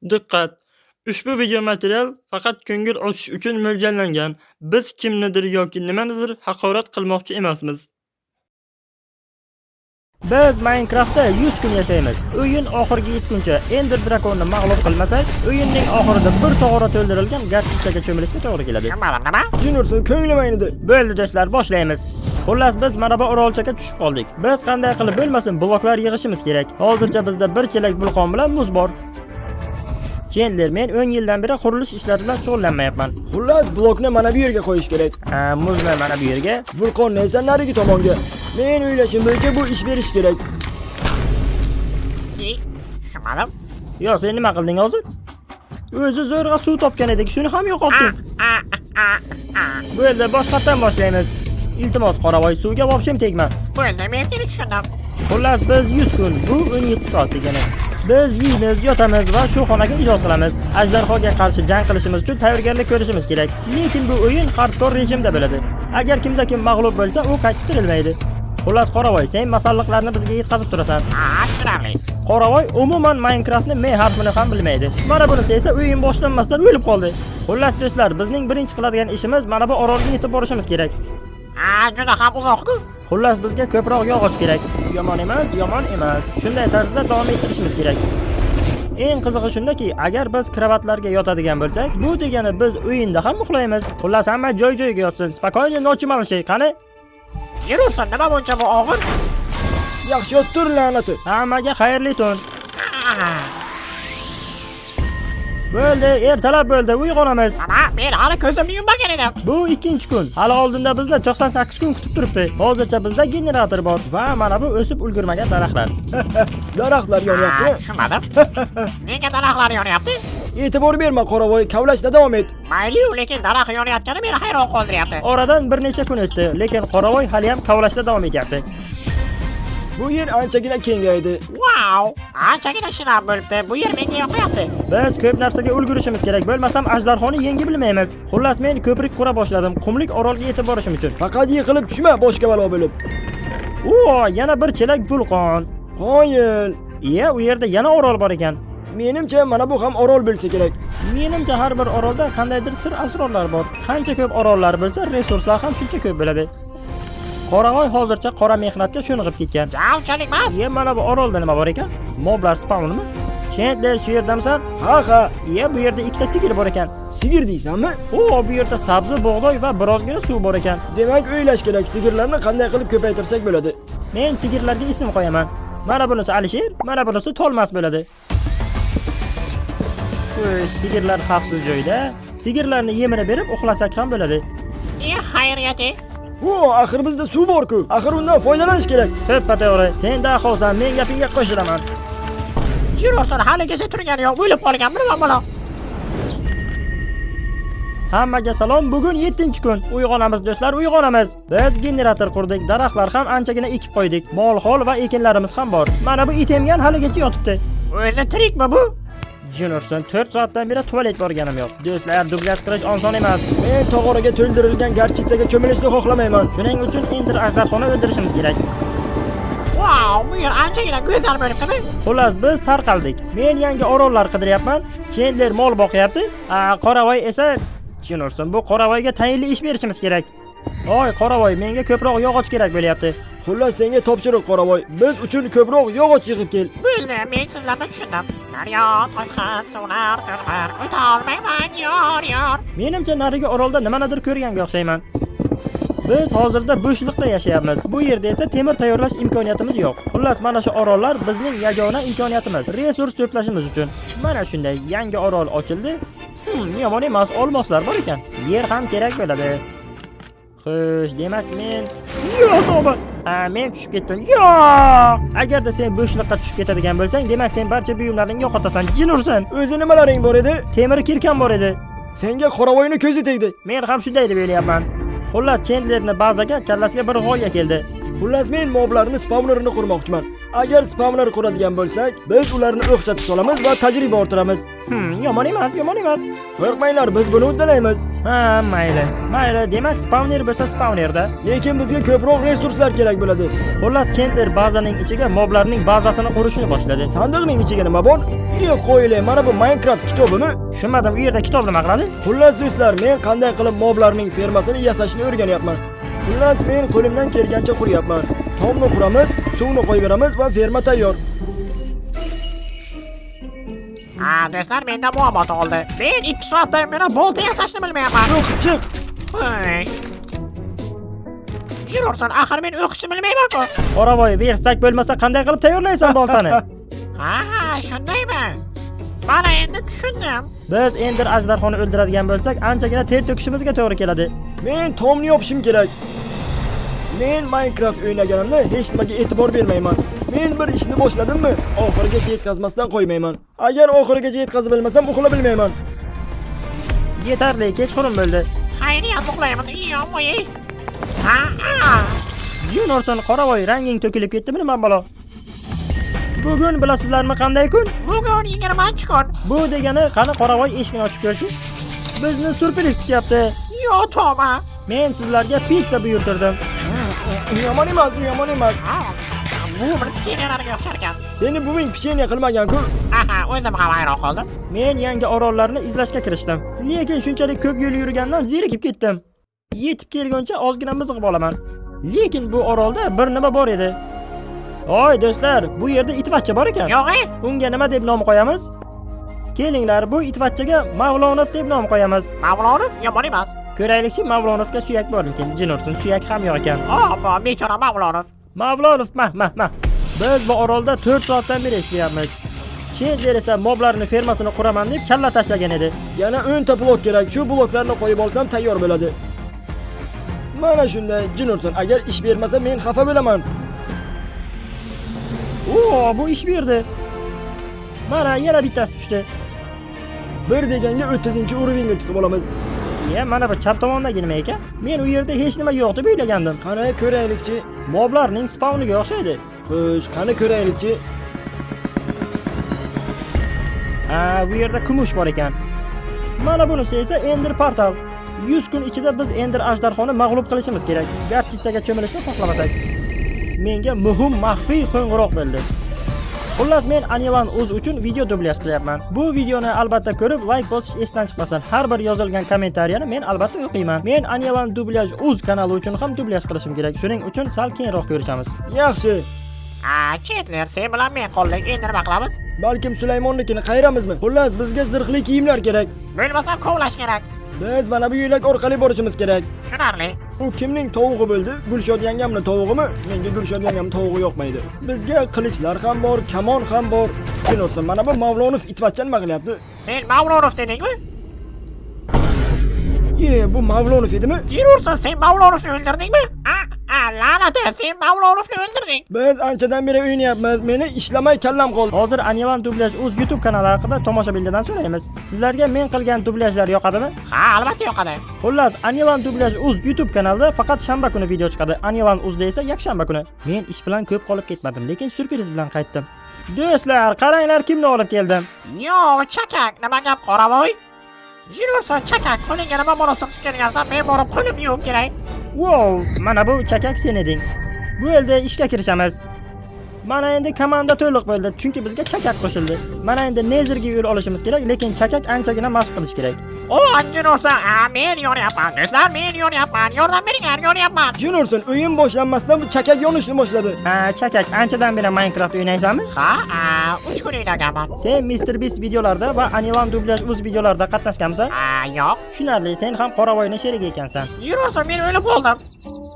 Diqqat! Ushbu video material faqat ko'ngil ochish uchun mo'ljallangan. Biz kimnidir yoki nimanidir haqorat qilmoqchi emasmiz. Biz Minecraftda 100 kun yashaymiz. O'yin oxiriga yetguncha Ender Drakonni mag'lub qilmasak, o'yinning oxirida bir tog'ora to'ldirilgan garchichaga cho'milishga to'g'ri keladi. Nima? Juniorson ko'nglim aynidi. Bo'ldi do'stlar, boshlaymiz. Xullas biz mana bu orolchaga tushib qoldik. Biz qanday qilib bo'lmasin bloklar yig'ishimiz kerak. Hozircha bizda bir chelak vulqon bilan muz bor. Chandler, men 10 yildan beri qurilish ishlari bilan shug'ullanmayapman. Xullas, blokni mana bu yerga qo'yish kerak. Muzni mana bu yerga. Vulqonni esa narigi tomonga. Men o'ylashim bo'yicha bu ish berish kerak. Shumadim. Yo, sen nima qilding hozir? O'zi zo'rg'a suv topgan edik, shuni ham yo'qotding. Bu yerda boshqatdan boshlaymiz. Iltimos, qoravoy, suvga vobshim tegma. Bo'ldi, men seni tushundim. Xullas, biz 100 kun, bu 17 soat degani. Biz yeymiz, yotamiz va shu xonaga ijod qilamiz. Ajdarhoga qarshi jang qilishimiz uchun tayyorgarlik ko'rishimiz kerak. Lekin bu o'yin hardcore rejimda bo'ladi. Agar kimda kim mag'lub bo'lsa, u qaytib tirilmaydi. Xullas, qoravoy, sen masalliqlarni bizga yetkazib turasan. Tushunarli. Qoravoy umuman Minecraftni M harfini ham bilmaydi. Mana bunisi esa o'yin boshlanmasdan o'lib qoldi. Xullas do'stlar, bizning birinchi qiladigan ishimiz mana bu orolga yetib borishimiz kerak. Juda ham uzoq-ku. Xullas bizga ko'proq yog'och kerak. Yomon emas. Shunday tarzda davom ettirishimiz kerak. Eng qizig'i shundaki, agar biz kravatlarga yotadigan bo'lsak, bu degani biz o'yinda ham uxlaymiz. Xullas hamma joy-joyiga yotsin. Spokojniy nochi malshay, qani? Yurursan, nima buncha bu og'ir? Yaxshi o'tir la'nati. Hammaga xayrli tun. Bo'ldi, ertalab bo'ldi, uyg'onamiz. Mana, men hali ko'zimni yummagan edim. Bu ikkinchi kun. Hali oldinda bizni 98 kun kutib turibdi. Hozircha bizda generator bor va mana bu o'sib ulgurmagan daraxtlar. Daraxtlar yonyapti. Tushunmadim. Nega daraxtlar yonyapti? E'tibor berma, qoravoy, kavlashda davom et. Mayli, lekin daraxt yonayotgani meni hayron qoldiryapti. Oradan bir necha kun o'tdi, lekin qoravoy hali ham kavlashda davom etyapti. Bu yer anchagina kengaydi. Wow! Anchagina shinam bo'libdi. Bu yer menga yoqyapti. Biz ko'p narsaga ulgurishimiz kerak, bo'lmasam ajdarhoni yengi bilmaymiz. Xullas men ko'prik qura boshladim, qumlik orolga yetib borishim uchun. Faqat yiqilib tushma, boshqa balo bo'lib. Yana bir chelak vulqon. Qoyil. U yerda yana orol bor ekan. Menimcha mana bu ham orol bo'lsa kerak. Menimcha har bir orolda qandaydir sir asrorlar bor. Qancha ko'p orollar bo'lsa, resurslar ham shuncha ko'p bo'ladi. Qoravoy hozircha qora mehnatga sho'ng'ib ketgan. Javchalik emas. Mana bu orolda nima bor ekan? Moblar spawnimi? Chandler, shu yerdamisan? Ha. Bu yerda ikkita sigir bor ekan. Sigir deysanmi? Bu yerda sabzi, bug'doy va birozgina suv bor ekan. Demak, o'ylash kerak, sigirlarni qanday qilib ko'paytirsak bo'ladi. Men sigirlarga ism qo'yaman. Mana bunisi Alisher, mana bunisi Tolmas bo'ladi. Sigirlar xavfsiz joyda. Sigirlarni yemini berib uxlasak ham bo'ladi. Xayriyati. Axir bizda suv bor-ku. Axir undan foydalanish kerak. To'ppa to'g'ri. Sen dahosan, men gapingga qo'shilaman. Yurursan, haligacha turgani yo'q, o'lib qolganmi nima bola? Hammaga salom. Bugun 7-kun. Uyg'onamiz do'stlar, uyg'onamiz. Biz generator qurdik, daraxtlar ham anchagina ekib qo'ydik. Mol-hol va ekinlarimiz ham bor. Mana bu itemgan haligacha yotibdi. O'zi tirikmi bu? Juniorson, 4 soatdan beri tualet borganim yo'q. Do'stlar, dublyaj qilish oson emas. Men tog'oraga to'ldirilgan garchichaga cho'milishni xohlamayman. Shuning uchun Ender ajdarhoni o'ldirishimiz kerak. Wow, bu yer anchagina go'zal bo'libdi. Xullas, biz tarqaldik. Men yangi orollar qidiryapman. Chandler mol boqyapti. Qoravoy esa Juniorson, bu qoravoyga tayinli ish berishimiz kerak. Qoravoy, menga ko'proq yog'och kerak bo'lyapti. Xullas, senga topshiriq, qoravoy. Biz uchun ko'proq yog'och yig'ib kel. Bo'ldi, men sizlarni tushundim. Daryo, toshqin, suvlar, ko'llar, o'ta olmayman, yor. Menimcha narigi orolda nimanidir ko'rganga o'xshayman. Biz hozirda bo'shliqda yashayapmiz. Bu yerda esa temir tayyorlash imkoniyatimiz yo'q. Xullas, mana shu orollar bizning yagona imkoniyatimiz. Resurs to'plashimiz uchun. Mana shunday yangi orol ochildi. Yomon emas, olmoslar bor ekan. Yer ham kerak bo'ladi. Xo'sh, demak men men tushib ketdim. Yo'q! Agarda sen bo'shliqqa tushib ketadigan bo'lsang, demak sen barcha buyumlaringni yo'qotasan. Jinursan. O'zi nimalaring bor edi? Temir kirkan bor edi. Senga qoravoyni ko'zi tegdi. Men ham shunday deb o'ylayapman. Xullas, Chandlerni bazaga kallasiga bir g'oya keldi. Xullas men moblarni spawnerini qurmoqchiman. Agar spawner quradigan bo'lsak, biz ularni o'xshatib solamiz va tajriba orttiramiz. Yomon emas, yomon emas. Qo'rqmanglar, biz buni uddalaymiz. Ha, mayli. Mayli, demak spawner bo'lsa spawnerda. Lekin bizga ko'proq resurslar kerak bo'ladi. Xullas, Chandler bazaning ichiga moblarning bazasini qurishni boshladi. Sandiqning ichiga nima bor? Qo'yinglar, mana bu Minecraft kitobimi? Tushunmadim, u yerda kitob nima qiladi? Xullas do'stlar, men qanday qilib moblarning fermasini yasashni o'rganyapman. Xullas, men qo'limdan kelgancha quryapman. Tomni quramiz, suvni qo'yib va ferma tayyor. Do'stlar, menda muammo tug'ildi. Men 2 soatdan beri bolta yasashni bilmayapman. Chiq. Jirursan, axir men o'qishni bilmayman-ku. Qoravoy, versak bo'lmasa qanday qilib tayyorlaysan boltani? Ha, shundaymi? Mana endi tushundim. Biz Ender ajdarxoni o'ldiradigan bo'lsak, anchagina ter to'kishimizga to'g'ri keladi. Men tomni yopishim kerak. Men Minecraft o'ynaganimda hech nimaga e'tibor bermayman. Men bir ishni boshladimmi, oxirigacha yetkazmasdan qo'ymayman. Agar oxirigacha yetkazib bilmasam, uxlab bilmayman. Yetarli, kechqurun bo'ldi. Xayriyat, uxlaymiz. Yo'q-yo'q. Ha. Juniorson, qoravoy, ranging to'kilib ketdimi nima balo? Bugun bilasizlarmi qanday kun? Bugun 20-kun. Bu degani qani qoravoy eshikni ochib ko'rchi. Bizni surpriz kutyapti. Yo'q, Toma. Men sizlarga pizza buyurtirdim. Yomon emas, yomon emas. Bu bir pichenyalarga o'xshar ekan. Seni buving pichenya qilmagan-ku. Aha, o'zim ham hayron qoldim. Men yangi orollarni izlashga kirishdim. Lekin shunchalik ko'p yo'l yurgandan zerikib ketdim. Yetib kelguncha ozgina mizg'ib olaman. Lekin bu orolda bir nima bor edi. Voy do'stlar, bu yerda itvachcha bor ekan. Yo'q-ey. Unga nima deb nom qo'yamiz? Kelinglar, bu itvachchaga Mavlonov deb nom qo'yamiz. Mavlonov yomon emas. Ko'raylikchi, Mavlonovga suyak bormikin? Jinorsin, suyak ham yo'q ekan. Bu bechora Mavlonov. Mavlonov, mah. Biz bu orolda 4 soatdan beri ishlayapmiz. Chandler esa moblarni fermasini quraman deb kalla tashlagan edi. Yana 10 ta blok kerak. Shu bloklarni qo'yib olsam tayyor bo'ladi. Mana shunday, Jinorson, agar ish bermasa men xafa bo'laman. Bu ish berdi. Mana yana bittasi tushdi. Bir deganga 30-urovingga chiqib olamiz. Mana bu chap tomondagi nima ekan? Men u yerda hech nima yo'q deb o'ylagandim. Qani ko'raylikchi. Moblarning spawniga o'xshaydi. Xo'sh, qani ko'raylikchi. Bu yerda kumush bor ekan. Mana bunisi esa Ender portal. 100 kun ichida biz Ender ajdarxoni mag'lub qilishimiz kerak. Garchisaga cho'milishni xohlamasak. Menga muhim maxfiy qo'ng'iroq bo'ldi. Xullas, men Anilan Uz uchun video dublyaj qilyapman. Bu videoni albatta ko'rib, like bosish esdan chiqmasin. Har bir yozilgan kommentariyani men albatta o'qiyman. Men Anilan Dublyaj Uz kanali uchun ham dublyaj qilishim kerak. Shuning uchun sal keyinroq ko'rishamiz. Yaxshi. Chandler, sen bilan men qo'llik endi nima qilamiz? Balkim Sulaymonnikini qayramizmi? Xullas, bizga zirhli kiyimlar kerak. Bo'lmasa kovlash kerak. Biz mana bu yo'lak orqali borishimiz kerak. Tushunarli. U kimning tovug'i bo'ldi? Gulshod yangamning tovug'imi? Menga Gulshod yangamning tovug'i yoqmaydi. Bizga qilichlar ham bor, kamon ham bor. Jinorson, mana bu Mavlonov itvachcha nima qilyapti? Sen Mavlonov dedingmi? Bu Mavlonov edimi? Jirursan, sen Mavlonovni o'ldirdingmi? La'nat, sen Mavlonovni o'ldirding. Biz anchadan beri o'ynayapmiz. Meni ishlamay kallam qoldi. Hozir Anilan Dublyaj Uz YouTube kanali haqida tomoshabinlardan so'raymiz. Sizlarga men qilgan dublyajlar yoqadimi? Ha, albatta yoqadi. Xullas, Anilan Dublyaj Uz YouTube kanalida faqat shanba kuni video chiqadi. Anilan Uzda esa yakshanba kuni. Men ish bilan ko'p qolib ketmadim, lekin surpriz bilan qaytdim. Do'stlar, qaranglar kimni olib keldim. Chakak, nima gap qoravoy? Jirursan, Chakak, qo'lingga nima munosib kelgansan, men borib qo'lim yuvib kerak. Wow, mana bu Chakak sen eding. Bu yerda ishga kirishamiz. Mana endi komanda to'liq bo'ldi, chunki bizga Chakak qo'shildi. Mana endi Nezerga yo'l olishimiz kerak, lekin Chakak anchagina mashq qilish kerak. Jirursan, men yoryapman. Do'stlar, men yoryapman. Yordam beringlar, yoryapman. Jinorson, o'yin boshlanmasdan bu Chakak yonishni boshladi. Chakak, anchadan beri Minecraft o'ynaysanmi? Ha, 3 kun o'ynaganman. Sen Mr. Beast videolarida va Anilan Dublyaj Uz videolarida qatnashgansan? Yo'q. Tushunarli, sen ham qoravoyning sherigi ekansan. Jirursan, men o'lib qoldim.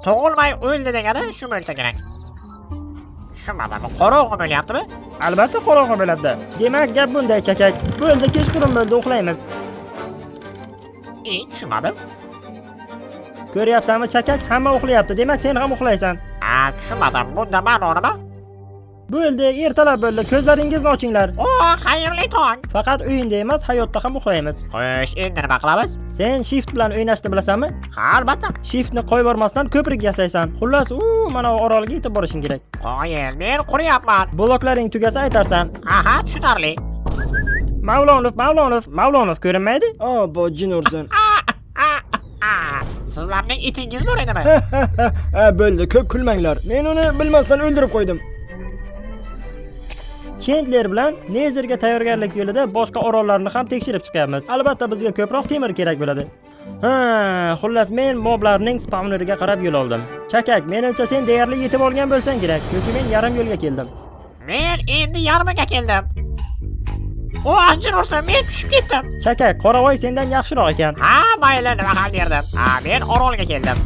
Tug'ilmay o'ldi degani shu bo'lsa kerak. Tushunmadim, qorong'i bo'lyaptimi? Albatta qorong'i bo'ladi. Demak, gap bunday Chakak. Bo'ldi, kechqurun bo'ldi, uxlaymiz. Tushunmadim. Ko'ryapsanmi Chakak? Hamma uxlayapti. Demak, sen ham uxlaysan. Tushunmadim. Bunda ma'no nima? Bo'ldi, ertalab bo'ldi. Ko'zlaringizni ochinglar. O, xayrli tong. Faqat o'yinda emas, hayotda ham uxlaymiz. Xo'sh, endi nima qilamiz? Sen shift bilan o'ynashni bilasanmi? Ha, albatta. Shiftni qo'yib yubormasdan ko'prik yasaysan. Xullas, mana bu orolga yetib borishing kerak. Qo'yil, men quryapman. Bloklaring tugasa aytarsan. Aha, tushunarli. Mavlonov ko'rinmaydi? Bo jin ursin. Sizlarning itingiz bor edimi? Bo'ldi, ko'p kulmanglar. Men uni bilmasdan o'ldirib qo'ydim. Chandler bilan Nezerga tayyorgarlik yo'lida boshqa orollarni ham tekshirib chiqyapmiz. Albatta bizga ko'proq temir kerak bo'ladi. Xullas men moblarning spawneriga qarab yo'l oldim. Chakak, menimcha sen deyarli yetib olgan bo'lsang kerak, chunki men yarim yo'lga keldim. Men endi yarmiga keldim. O, jin ursin, men tushib ketdim. Chakak, qoravoy sendan yaxshiroq ekan. Ha, mayli, nima qilib berdim. Men orolga keldim.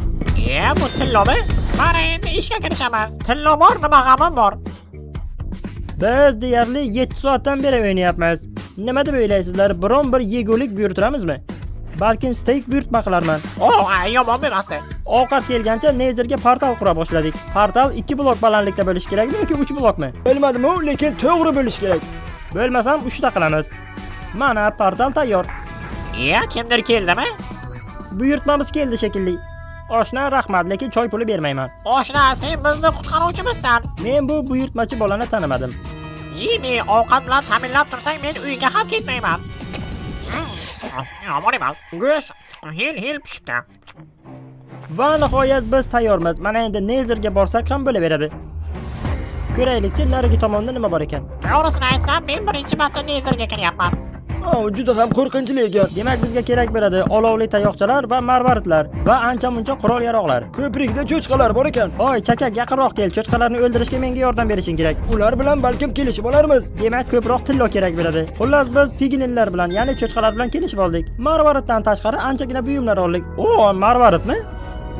Bu tillomi? Mana endi ishga kirishamiz. Tillo bor, nima g'amim bor? Biz deyarli 7 soatdan beri o'ynayapmiz. Nima deb o'ylaysizlar? Biron bir yegulik buyurtiramizmi? Balkim steak buyurtma qilarman. Yomon emasdi. Ovqat kelgancha Nezerga portal qura boshladik. Portal 2 blok balandlikda bo'lishi kerakmi yoki 3 blokmi? Bilmadim-u, lekin to'g'ri bo'lish kerak. Bo'lmasam 3 ta qilamiz. Mana portal tayyor. Kimdir keldimi? Buyurtmamiz keldi shekilli. Oshna rahmat, lekin choy puli bermayman. Oshna, sen bizni qutqaruvchimizsan. Men bu buyurtmachi bolani tanimadim. Jimmy, ovqat bilan ta'minlab tursang, men uyga ham ketmayman. Yomon emas. Go'sht hil pishdi. Va nihoyat biz tayyormiz. Mana endi Nezerga borsak ham bo'laveradi. Ko'raylikchi, narigi tomonda nima bor ekan. To'g'risini aytsam, men birinchi marta Nezerga kiryapman. Juda ham qo'rqinchli ekan. Demak bizga kerak bo'ladi olovli tayoqchalar va marvaritlar va ancha-muncha qurol-yaroqlar. Ko'prikda cho'chqalar bor ekan. Hoy, Chakak, yaqinroq kel. Cho'chqalarni o'ldirishga menga yordam berishing kerak. Ular bilan balkim kelishib olarmiz. Demak, ko'proq tillo kerak bo'ladi. Xullas biz piglinlar bilan, ya'ni cho'chqalar bilan kelishib oldik. Marvaritdan tashqari anchagina buyumlar oldik. Marvaritmi?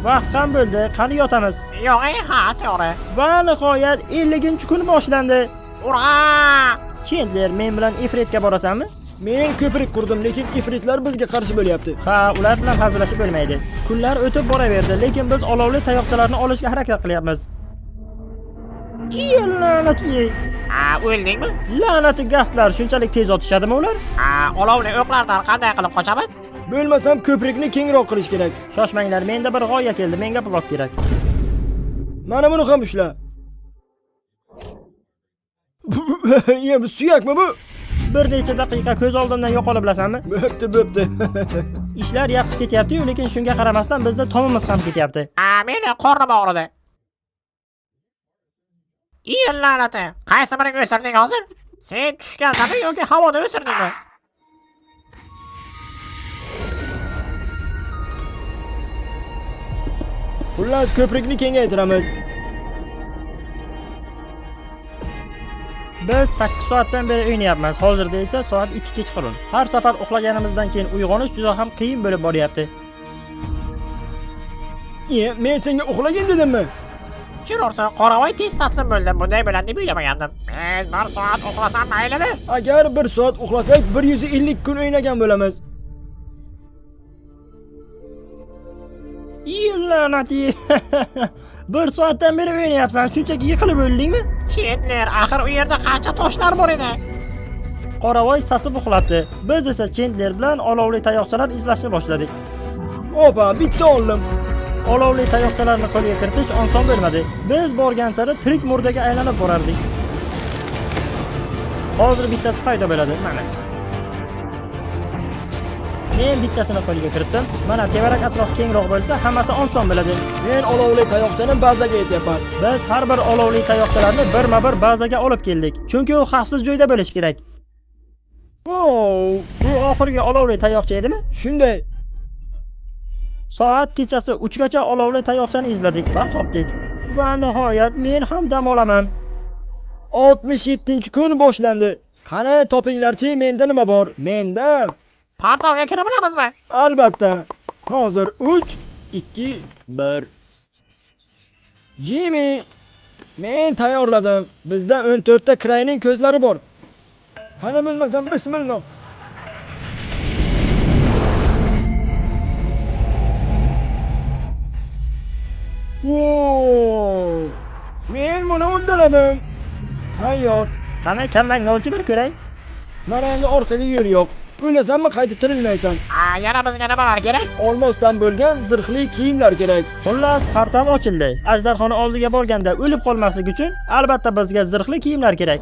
Vaqt ham bo'ldi. Qani yotamiz? Yo'q, ha, to'g'ri. Va nihoyat 50-kun boshlandi. Ura! Chandler, men bilan Ifritga borasanmi? Men ko'prik qurdim, lekin ifritlar bizga qarshi bo'lyapti. Ha, ular bilan hazillashib bo'lmaydi. Kunlar o'tib boraverdi, lekin biz olovli tayoqchalarni olishga harakat qilyapmiz. La'nat ye. O'ldingmi? La'nati gastlar shunchalik tez otishadimi ular? Olovli o'qlardan qanday qilib qochamiz? Bo'lmasam ko'prikni kengroq qilish kerak. Shoshmanglar, menda bir g'oya keldi. Menga blok kerak. Mana buni ham ushla. Bu suyakmi bu? Bir necha daqiqa ko'z oldimdan yo'qolib bilasanmi? Bo'pti. Ishlar yaxshi ketyapti-yu, lekin shunga qaramasdan bizda tomimiz ham ketyapti. Meni qornim og'ridi. La'nati. Qaysi birini o'sirding hozir? Sen tushgandami yoki havoda o'sirdingmi? Xullas ko'prikni kengaytiramiz. Biz 8 soatdan beri o'ynayapmiz. Hozirda esa soat 2 kechqurun. Har safar uxlaganimizdan keyin uyg'onish juda ham qiyin bo'lib boryapti. Men senga uxlagin dedimmi? Jurursa, qoravoy tez taslim bo'ldi. Bunday bo'ladi deb o'ylamagandim. Men 1 soat uxlasam maylimi? Agar 1 soat uxlasak 150 kun o'ynagan bo'lamiz. La'nati. 1 soatdan beri o'ynayapsan. Shunchaki yiqilib o'ldingmi? Chandler, axir u yerda qancha toshlar bor edi. Qoravoy sasib uxlabdi. Biz esa Chandler bilan olovli tayoqchalar izlashni boshladik. Opa, bitta oldim. Olovli tayoqchalarni qo'lga kiritish oson bo'lmadi. Biz borgan sari tirik murdaga aylanib borardik. Hozir bittasi paydo bo'ladi. Mana. Men bittasini qo'lga kiritdim. Mana tevarak atrof kengroq bo'lsa, hammasi oson bo'ladi. Men olovli tayoqchani bazaga yetyapman. Biz har bir olovli tayoqchalarni birma-bir bazaga olib keldik. Chunki u xavfsiz joyda bo'lishi kerak. Bu oxirgi olovli tayoqcha edimi? Shunday. Soat kechasi 3 gacha olovli tayoqchani izladik va topdik. Va nihoyat men ham dam olaman. 67-kun boshlandi. Qani topinglarchi, menda nima bor? Menda Portalga kirib olamizmi? albatta. Hozir 3 2 1. Jimmy, men tayyorladim. Bizda 14 ta krayning ko'zlari bor. Qani bilmasam bismillah. Men buni uddaladim. Tayyor. Qani kallangni olchi bir ko'ray. Mana endi orqaga yo'l yo'q. O'ylasanmi qaytib tirilmaysan. Yana bizga nimalar kerak? Olmosdan bo'lgan zirhli kiyimlar kerak. Xullas, portal ochildi. Ajdarxona oldiga borganda o'lib qolmaslik uchun albatta bizga zirhli kiyimlar kerak.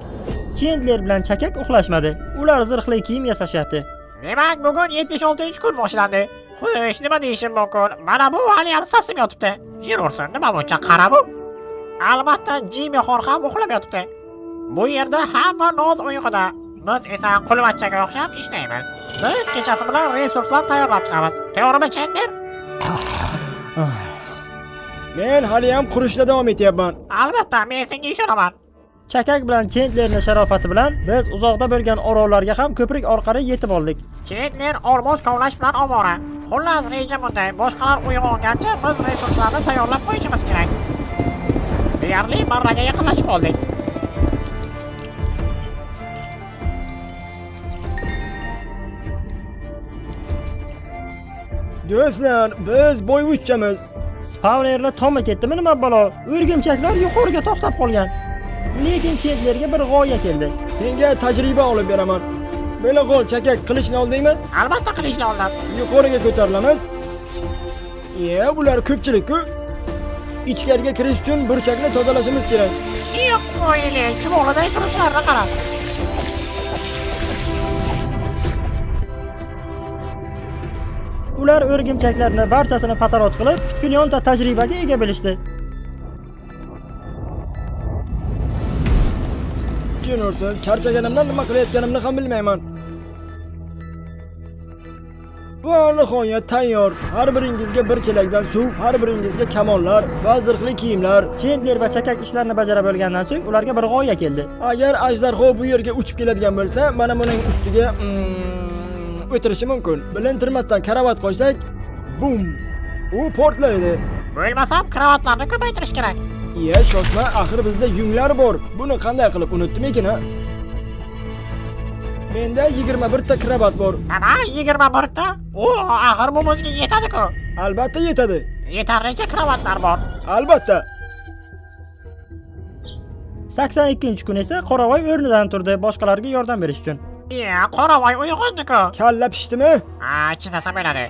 Chendler bilan Chakak uxlashmadi. Ular zirhli kiyim yasashyapti. Demak, bugun 76-kun boshlandi. Xo'sh, nima deyishim mumkin? Mana bu hali ham sasib yotibdi. Jirursin, nima buncha qara bu? Albatta, Jimmy xor ham uxlab yotibdi. Bu yerda hamma noz uyquda. Biz esa qulvachchaga o'xshab ishlaymiz. Biz kechasi bilan resurslar tayyorlab chiqamiz. To'g'rimi, Chandler? Men hali ham qurishda davom etyapman. Albatta, men senga ishonaman. Chakak bilan Chendlerning sharofati bilan biz uzoqda bo'lgan orollarga ham ko'prik orqali yetib oldik. Chandler olmos kovlash bilan ovora. Xullas, reja bunday. Boshqalar uyg'ongancha biz resurslarni tayyorlab qo'yishimiz kerak. Deyarli marraga yaqinlashib qoldik. Do'stlar, biz bo'yvuchchamiz. Spawnerlar tomga ketdimi nima balo? O'rgimchaklar yuqoriga to'xtab qolgan. Lekin Chendlerga bir g'oya keldi. Senga tajriba olib beraman. Bela qo'l Chakak qilishni oldingmi? Albatta qilishni oldim. Yuqoriga ko'tarilamiz. Bular ko'pchilik-ku. Ichkariga kirish uchun burchakni tozalashimiz kerak. Yo'q, qo'yili, chumoliday turishlarni qara. Ular o'rgimchaklarni barchasini patarot qilib, fitfilyonta tajribaga ega bo'lishdi. Tushunursiz, charchaganimdan nima qilayotganimni ham bilmayman. Va nihoyat tayyor. Har biringizga bir chelakdan suv, har biringizga kamonlar va zirhli kiyimlar. Chendler va Chakak ishlarni bajara bo'lgandan so'ng ularga bir g'oya keldi. Agar ajdarho bu yerga uchib keladigan bo'lsa, mana buning ustiga o'tirishi mumkin. Bilintirmasdan karavat qo'ysak, bum! U portlaydi. Bo'lmasam, kravatlarni ko'paytirish kerak. Shoshma, axir bizda yunglar bor. Buni qanday qilib unutdim ekan, ha? Menda 21 ta kravat bor. Nima, 21 ta? Axir bu bizga yetadi-ku. Albatta yetadi. Yetarlicha kravatlar bor. Albatta. 82-kun esa Qoravoy o'rnidan turdi, boshqalarga yordam berish uchun. Qoravoy uyg'ondi-ku. Kalla pishdimi? Chinasa bo'ladi.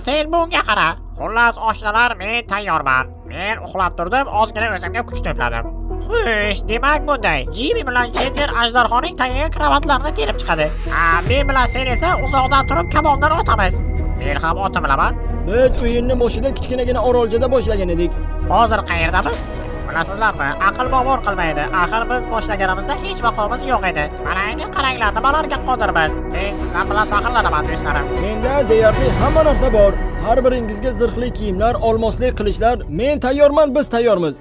Sen bunga qara. Xullas, oshnalar, men tayyorman. Men uxlab turdim, ozgina o'zimga kuch to'pladim. Xo'sh, demak bunday. Jimmy bilan Chandler ajdarxoning tagiga kravatlarni terib chiqadi. Men bilan sen esa uzoqdan turib kamondan otamiz. Men ham ota bilaman. Biz o'yinni boshida kichkinagina oroljada boshlagan edik. Hozir qayerdamiz? Bilasizlarmi? Aql bovar qilmaydi. Axir biz boshlaganimizda hech vaqoimiz yo'q edi. Mana endi qaranglar, nimalarga qodirmiz. Men sizlar bilan faxrlanaman, do'stlarim. Menda deyarli hamma narsa bor. Har biringizga zirhli kiyimlar, olmosli qilichlar. Men tayyorman, biz tayyormiz.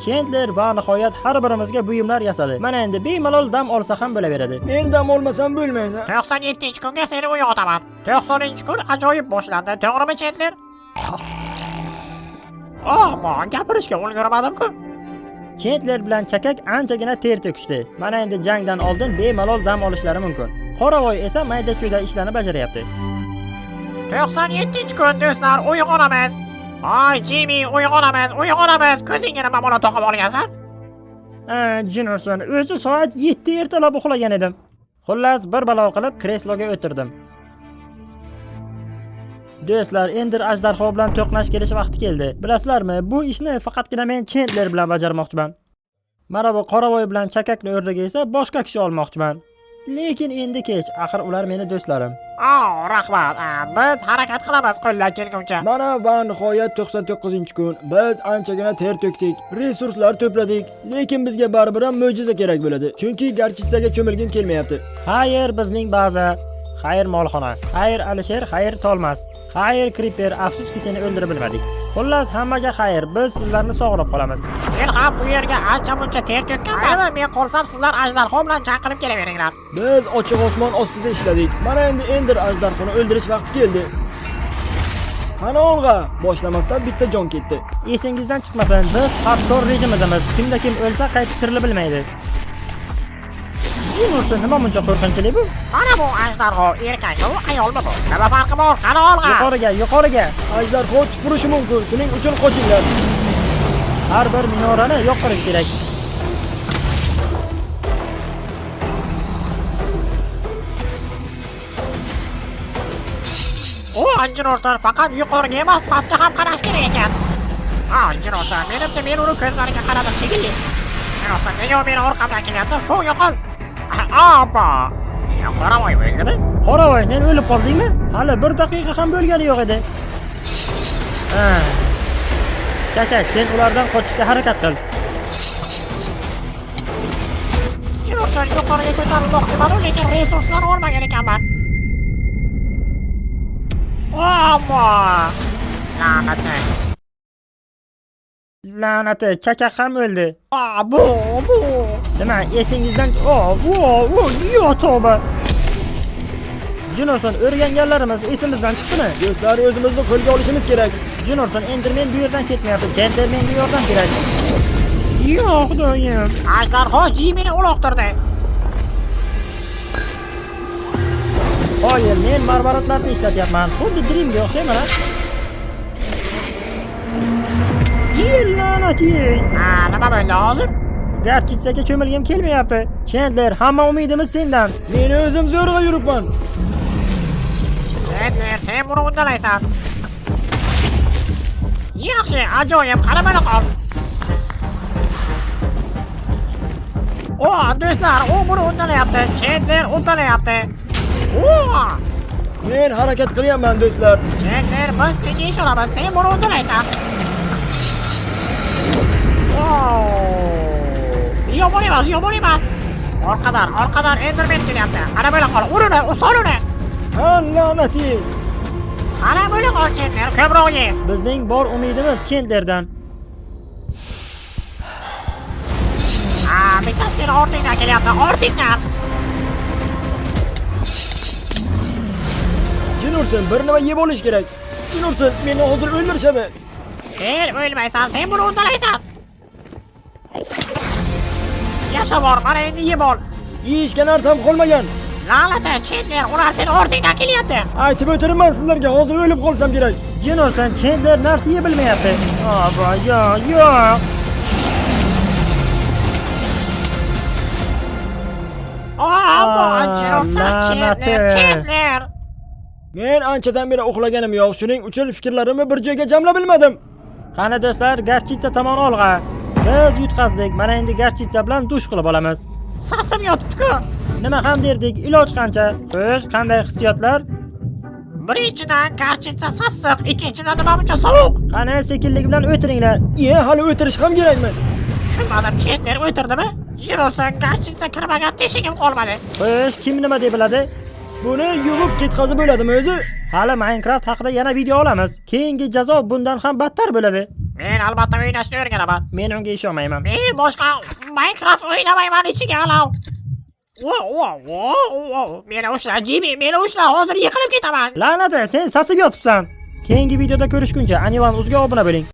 Chendler va nihoyat har birimizga buyumlar yasadi. Mana endi bemalol dam olsa ham bo'laveradi. Men dam olmasam bo'lmaydi. 97-kunga seni uyg'otaman. 90-kun ajoyib boshlandi. To'g'rimi, Chandler? Men gapirishga ulgurmadim-ku. Chendler bilan Chakak anchagina ter to'kishdi. Mana endi jangdan oldin bemalol dam olishlari mumkin. Qoravoy esa mayda-chuyda ishlarni bajaryapti. 97-kun do'stlar, uyg'onamiz. Jimmy, uyg'onamiz. Ko'zingga nima bola to'qib olgansan? Jinurson, o'zi soat 7 ertalab uxlagan edim. Xullas, bir balo qilib kresloga o'tirdim. Do'stlar, Ender ajdarho bilan to'qnash kelish vaqti keldi. Bilasizlarmi, bu ishni faqatgina men Chandler bilan bajarmoqchiman. Mana bu Qoravoy bilan Chakakni o'rniga esa boshqa kishi olmoqchiman. Lekin endi kech, axir ular meni do'stlarim. Rahmat. Biz harakat qilamiz qo'ldan kelguncha. Mana va nihoyat 99-kun. Biz anchagina ter to'kdik, resurslar to'pladik, lekin bizga baribir ham mo'jiza kerak bo'ladi. Chunki garchitsaga cho'milgim kelmayapti. Xayr bizning baza, xayr molxona, xayr Alisher, xayr Tolmas, xayr Creeper, afsuski seni o'ldirib bilmadik. Xullas, hammaga xayr, biz sizlarni sog'inib qolamiz. Men ham bu yerga ancha-muncha ter to'kkanman. Men qolsam sizlar ajdarho bilan jang qilib kelaveringlar. Biz ochiq osmon ostida ishladik. Mana endi Ender ajdarhoni o'ldirish vaqti keldi. Qani olg'a, boshlamasdan bitta jon ketdi. Esingizdan chiqmasin, biz hardcore rejimidamiz. Kimda kim o'lsa qaytib tirilib bilmaydi. Jinurson, nima buncha qo'rqinchli bu? Mana bu ajdarho, erkakmi bu, ayolmi bu? Nima farqi bor? Qani olg'a. Yuqoriga. Ajdarho tupurishi mumkin, shuning uchun qochinglar. Har bir minorani yo'q qilish kerak. Jiro'rsan faqat yuqoriga emas, pastga ham qarash kerak ekan. Jiro'rsan, menimcha men uni ko'zlariga qaradim shekilli. Jiro'rsan, nega u meni orqamdan kelyapti? Fu, yo'qol. Abba. Qoravoy o'ldimi? Qoravoy, sen o'lib qoldingmi? Hali 1 daqiqa ham bo'lgani yo'q edi. Ha. Chakak, sen ulardan qochishga harakat qil. Jiro'rsan yuqoriga ko'tarilmoqchiman, lekin resurslar olmagan ekanman. Ammo la'nati. La'nati, chakak ham o'ldi. Bu. Nima, esingizdan yo tavba. Jinorson, o'rganganlarimiz esimizdan chiqdimi? Do'stlar, o'zimizni qo'lga olishimiz kerak. Jinorson, endi men bu yerdan ketmayapti. Chandler menga yordam kerak. Yo'q, do'yim. Ajdarho Jimini uloqtirdi. Qoyil, men marvaratlarni ishlatyapman. Xuddi Dreamga o'xshayman. La'nat yey. Nima bo'ldi hozir? Garchitsaga cho'milgim kelmayapti. Chandler, hamma umidimiz sendan. Men o'zim zo'rg'a yuribman. Chandler, sen buni uddalaysan. Yaxshi, ajoyib, qara mana qol. Do'stlar, u buni uddalayapti. Chandler uddalayapti. Men harakat qilyapman, do'stlar. Chandler, biz senga ishonamiz. Sen buni uddalaysan. Yomon emas. Orqadan Enderman kelyapti. Ana bo'la qol. Uruni, usol uni. Ha, la'nat yey. Ana bo'la qol, Chandler, ko'proq ye. Bizning bor umidimiz Chandlerdan. Bittasi ortingdan kelyapti. Ortingdan. Jinorson, bir nima yeb olish kerak. Jinorson, meni hozir o'ldirishadi. Sen o'lmaysan, sen buni uddalaysan. Yasha bor, mana endi yeb ol. Yeyishga narsam qolmagan. La'nati, Chandler, ular seni ortingdan kelyapti. Aytib o'tiraman sizlarga, hozir o'lib qolsam kerak. Jinorson, Chandler narsa yeb bilmayapti. Yo'q. Chandler. Men anchadan beri uxlaganim yo'q, shuning uchun fikrlarimni bir joyga jamlab bilmadim. Qani do'stlar, Garchitsa tomon olg'a. Biz yutqazdik. Mana endi Garchitsa bilan dush qilib olamiz. Sasim yotibdi-ku. Nima ham derdik, iloj qancha? Xo'sh, qanday hissiyotlar? Birinchidan Garchitsa sassiq, ikkinchidan nima buncha sovuq. Qani sekinlik bilan o'tiringlar. Hali o'tirish ham kerakmi? Tushunmadim, Chandler o'tirdimi? Jiro'rsan, Garchitsa kirmagan teshigim qolmadi. Xo'sh, kim nima deb biladi? Buni yuvib ketkazib bo'ladimi o'zi? Hali Minecraft haqida yana video olamiz. Keyingi jazo bundan ham battar bo'ladi. Men albatta o'ynashni o'rganaman. Men unga ishonmayman. Men boshqa Minecraft o'ynamayman ichiga olav. Meni ushla, Jimmy, meni ushla, hozir yiqilib ketaman. La'nat, sen sasib yotibsan. Keyingi videoda ko'rishguncha Anilan o'ziga obuna bo'ling.